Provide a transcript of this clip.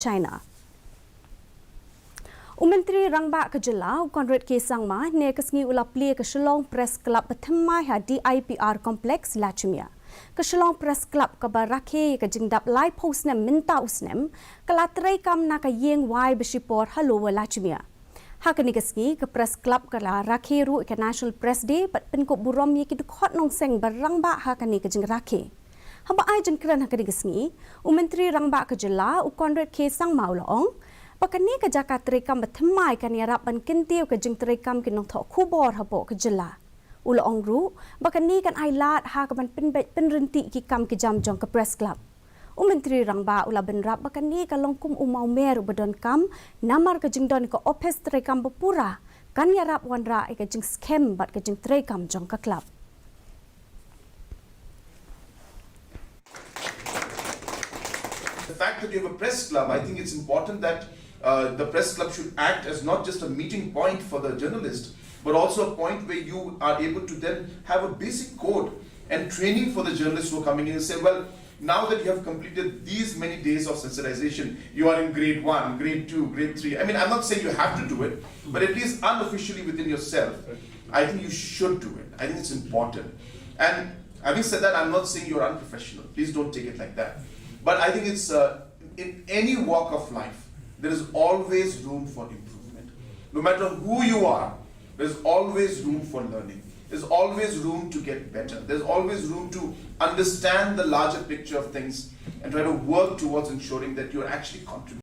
China. Myntri Rangbah ke Jelau, Conrad ke Sangma, ne kesngi ulah Plie ke Shillong Press Club Bathymmai di IPR Kompleks Lachimia. Ke Shillong Press Club ke Barakhe ke jingdap live post nem minta usnem, ke latrai kam na ke yeng wai besipor halo Lachimia. Hakani kesngi ke Press Club ke Rakhe ru ke National Press Day pat penkop burom ye ki dukot nong seng Rangbah hakani ke jing Rakhe. Hamba ai jengkran hakani kesngi, Myntri Rangbah ke Jelau, Conrad ke Sangma ulong, Pakani ke Jakarta terekam Bathymmai kan yarap ban kentiu ke jeng terekam kinong thok kubor hapo ke jela. Ula ongru, bakani kan ailat ha ke ban penrenti ki kam ke jam jong ke Press Club. Myntri Rangbah ula benrap bakani ka longkum umau meru bedon kam namar ke jeng don ke opes terekam bepura kan yarap wanra ke jeng scam bat ke jeng terekam jong ke club. The fact that you have a press club, I think it's important that the press club should act as not just a meeting point for the journalist, but also a point where you are able to then have a basic code and training for the journalists who are coming in and say, well, now that you have completed these many days of sensitization, you are in grade 1, grade 2, grade 3. I mean, I'm not saying you have to do it, but at least unofficially within yourself, I think you should do it. I think it's important. And having said that, I'm not saying you're unprofessional. Please don't take it like that. But I think it's in any walk of life, there is always room for improvement. No matter who you are, there's always room for learning. There's always room to get better. There's always room to understand the larger picture of things and try to work towards ensuring that you're actually contributing.